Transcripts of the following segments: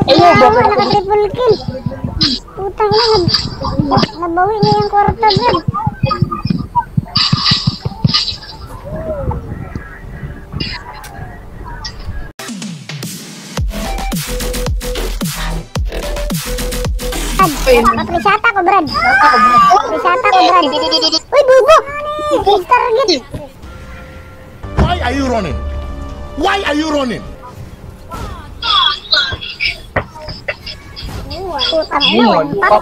Ayo, bakal naka-triple kill. Putang ina, nabawi niya yung kwarta, Brad. Paprisata ko, Brad. Paprisata ko, Brad. Uy, bubo! Miss target. Why are you running? Why are you running? Putang ina, empat.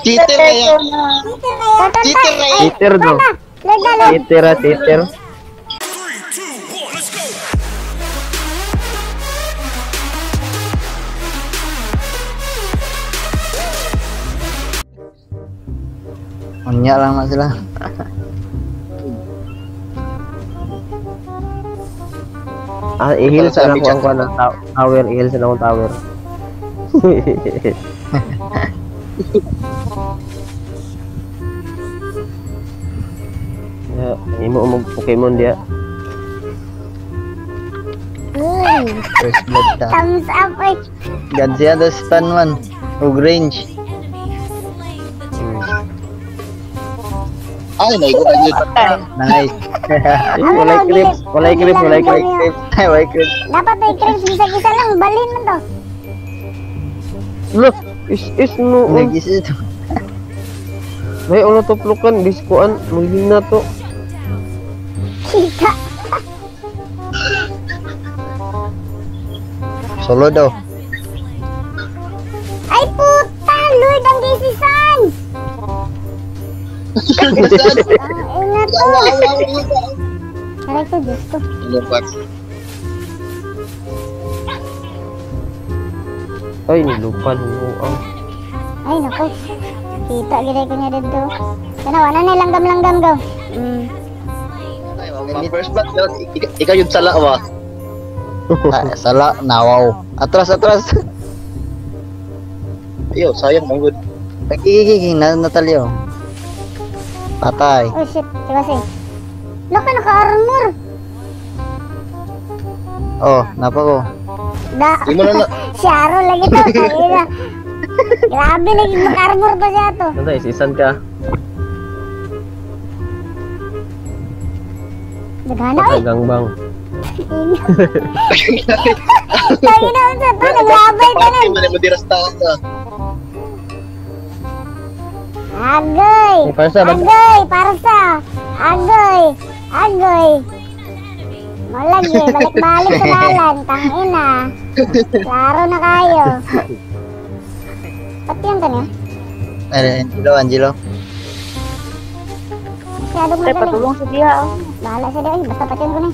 Cheater kaya. Cheater kaya. Cheater tuh. Cheater, cheater. Minyak lang nak sila. Ihil sa ako ang kuan tower, ihil sa akong tower. Ya, imo Pokemon dia. First blood ta. Thumbs up, eh. God siya the stun man. Og range. Ay, naigo ka yun. Nice. Walay clips. Walay clips. Dapat may creeps, bisa-bisa lang, balin mo to. Look, is no. Nagis ito. May ulo to plukan, diskuan, maging na to. Kita. Solo daw. Ay puta, Lord ang desisan. Ingat to. Aray ko, Diyos ko. Ay, nilupan mo. Ay, naku. Kita gila ko niya dito. Kanawa na na langgam-langgam gaw. Mga first blood yun. Ikaw yung sala ba? Sala, nawaw. Atras. Ayaw, sayang mong good. Gigi, natalyo. Patay. Oh shit, diba si? Laka naka-armor. Oh, napa ko. Di mo na Sharo lagi to. Kaya grabe lagi naka-armor pa siya to. Nanti, isisan ka. Nagana Patay oy. gangbang. Tayo na unsa to, naglabay ka na. Hindi mo dirastahan ka. Agoy! Ni Parsa, Agoy! Parsa! Agoy! Malagi, balik-balik sa dalan. Tangina. Klaro na kayo. Pati yan kanyo? Angelo. Masyadong magaling. Patulong sa dia. Bahala sa dia. Basta pati yan ko na.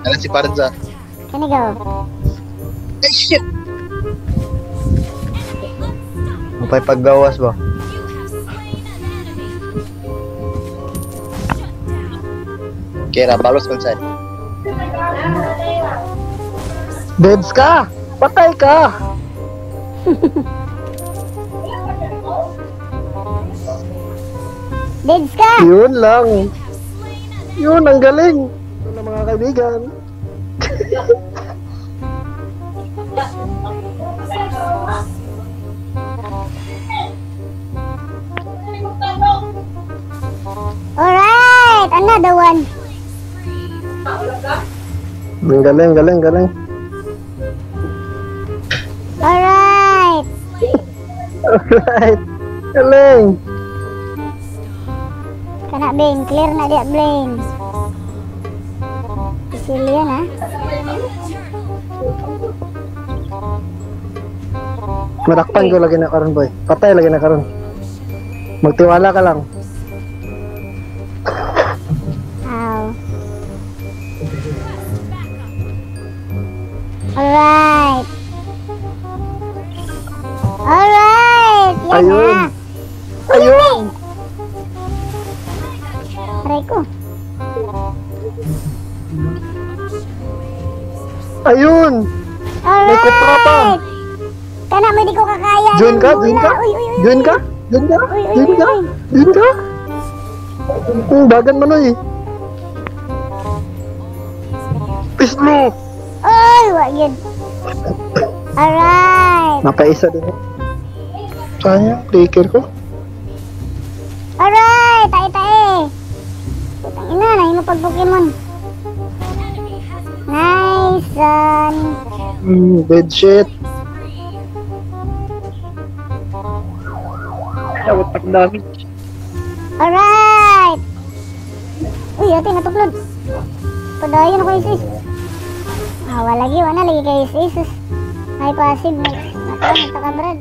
Alam si Parza. Kani go. Ay, shit! Upay paggawas ba? Kira, balos kung saan. Deads ka! Patay ka! Deads ka! Yun lang. Yun, ang galing. Yun ang mga kaibigan. Alright! Another one. Ang galing. Alright! Alright. Galing. Kana Bing, clear na dia Bing. Sicilian ha? Marakpan ko lagi na karon boy. Patay lagi na karon. Magtiwala ka lang. Ow. Alright. Alright. Yan Ayun. na. Ayun. Aray ko. Ayun. May kupra pa. Alright. Kana mo di ko kakaya. Join ka? ng Join ka? bola. Uy, uy, uy, Join uy. ka? Join ka? Uy, uy, Join uy, ka? uy. Join ka? Bagan mo no eh. ultis mo. Oy, wag yun. Alright. Nakaisa din. Sayang, clicker ko. Alright, tae-tae. Putang ina, nahin mo pag Pokemon. Nice one. Bad shit. Tawag damage. Alright. Uy, ate, natuklod. Padayon ako isis. Wala lagi kayo isis. May passive. Nagtakabrad.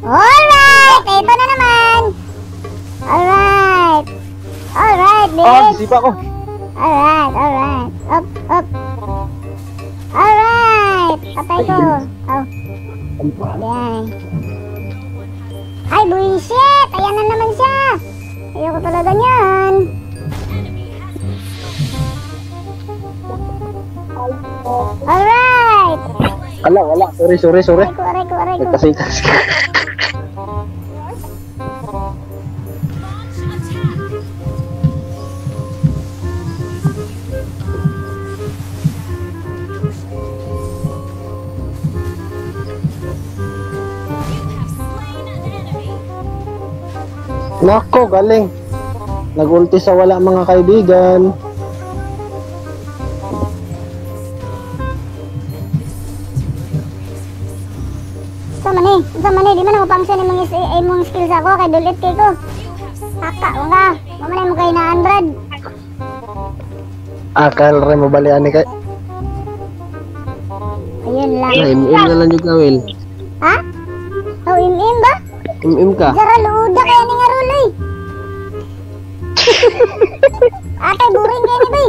Alright, ito na naman. Alright. Alright, bitch. Sipa ko. Alright. Up. Alright. Patay ko. Oh. Yan. Ay, bullshit. Ayan na naman siya. Ayoko talaga niyan. Alright. Wala. Sorry. Aray ko. Kasi Nako, galing. Nag-ulti sa wala mga kaibigan. Sa mani, di man ako function imong skills ako kay dulit kay ko. Haka ko nga. Mamanay mo kay naan, Brad. Akal rin mo balian ni kay. Ayun lang. MM na lang yung kawil. Ha? Oh, im ba? MM ka. Jara luuda kaya ni nga ruloy. Ate, buring kayo ni bay.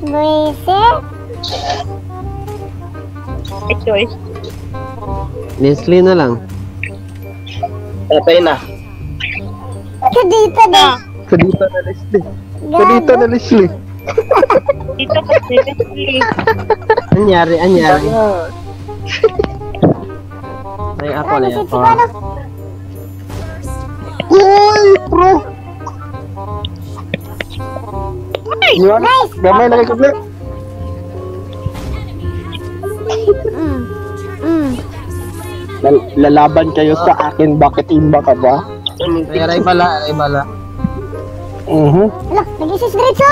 Buwise. Choice. Leslie na lang. Patay na. Kadita ba? Kadita na Leslie. Gago. Kadita na Leslie. Dito ko seriously. Anyari. Ay, ako na Ano, yan. si ano? Uy, bro! Yun, Nice! gamay na kay Kubli. Lalaban kayo sa akin, bakit imba ka ba? Aray bala. Ala, nag-isis diretso?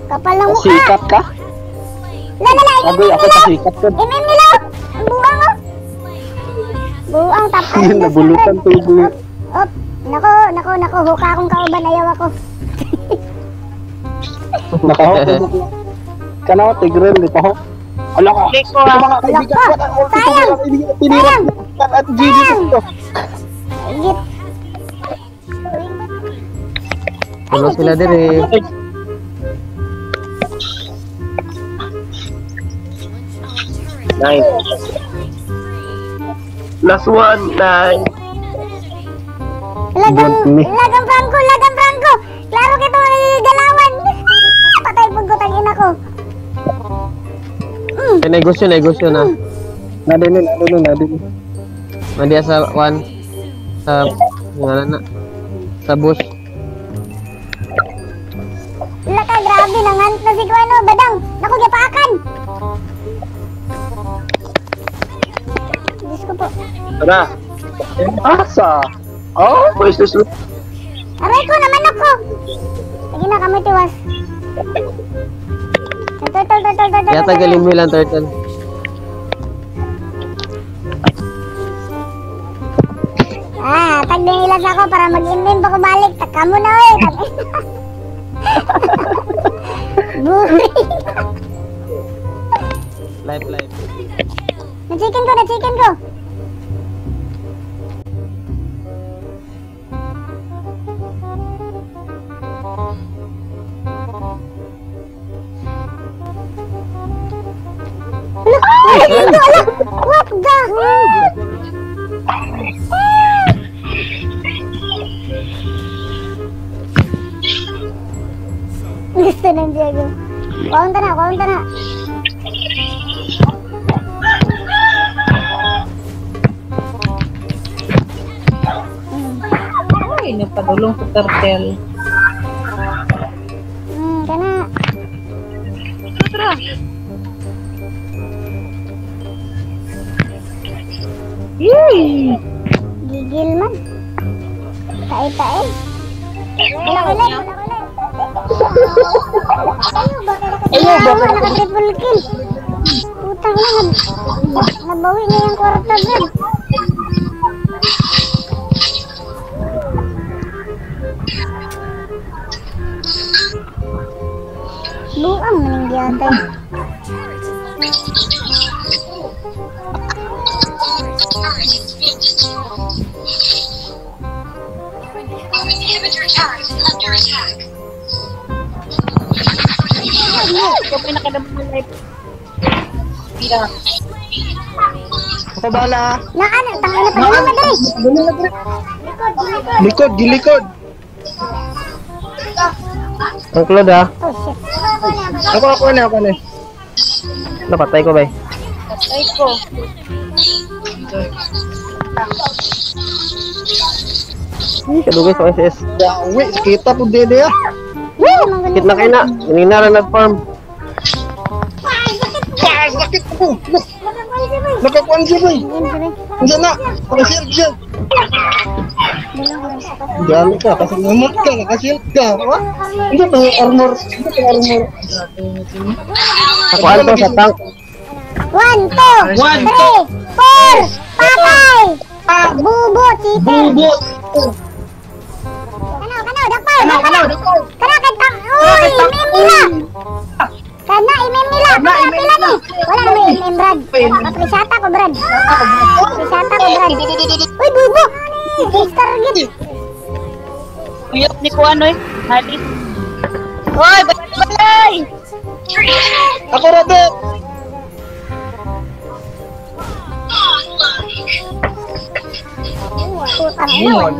Kapal ng mukha. Sikat ka? Lala, Agoy, ako pasikat ko. MM nila! Ang buwang oh! Buwang tapos. Yun, nabulutan to yung Op! Nako, huka akong kauban, ayaw ako. nakahok. Kanaw, tigrel, di pa hok. Ala ka! Hindi ko Ito mga kaibigan ko, Sayang! ang ulti ko mga kaibigan, tinirap at GG to. Git. Ano sila din eh. Nine. Last one, nine. Lagang Franco! Klaro kito galawan! Patay pag ko tagin ako. Negosyo na. Nadin. Nandiya sa one. Sa, na. Sa bus. Laka, grabe, nangant na si Kuano, badang! Naku, gipakan! Diyos ko po. Tara. Asa? Oh, pwestos na. Aray ko, naman ako! Sige na, kami tiwas. Turtle. Kaya tagalin mo lang, turtle. Tagding ilas ako para mag-imim pa ko balik. Taka mo na, eh. Buhay. Live. Na-chicken ko. What the? Gusto ng Diego. Kaunta na. Ay, napadulong sa turtle. Kana. Tara. Yay! Gigil man. Tae-tae. Wala ulit. Ayaw ba? Naka-triple kill. Putang na. Nabawi niya yung kwarta, Brad. Buang maning giyatay. Ikaw pinakadamang ng life. Pira. Ako bala. Na ano, tangin na pa naman na dre. Likod, gilikod. Ang Claude ha. Oh shit. Ako na. Napatay ko ba? Patay ko. Kadugay sa SS. Dawi, kita po dede ah. Woo! Kit na kayo na. Ganina na nag-farm. Sakit ko. Nakakuan siya, boy. Diyan na. Nakasilt siya. Dami ka. Kasi namat ka. Nakasilt ka. Hindi ba yung armor? Hindi ba yung armor? Ako alto sa tank. 1, 2, 3, 4, patay! Bubo, cheater! Bubo! Dakpal! Kana kay tang... Uy! Imem nila! Kana, imem nila! Pila ni! Wala na may imem, Brad. Aprisata ko, Brad. Uy, bubo! Target! Uyot ni Kuan, oy. Halit. Oy, balay! Ako rado! Putang ina.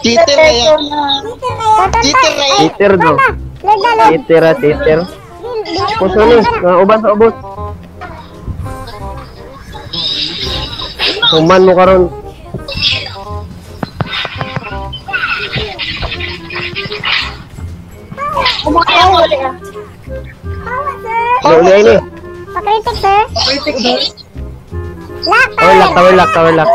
Cheater na yan. Cheater na yan. Cheater do. Lega. Cheater. Puso ni. Uban sa ubos. Human mo karon. Kumakaw, wala ah. Uli ini. Pakritik, sir. Kritik, sir. Lock, Tower lock.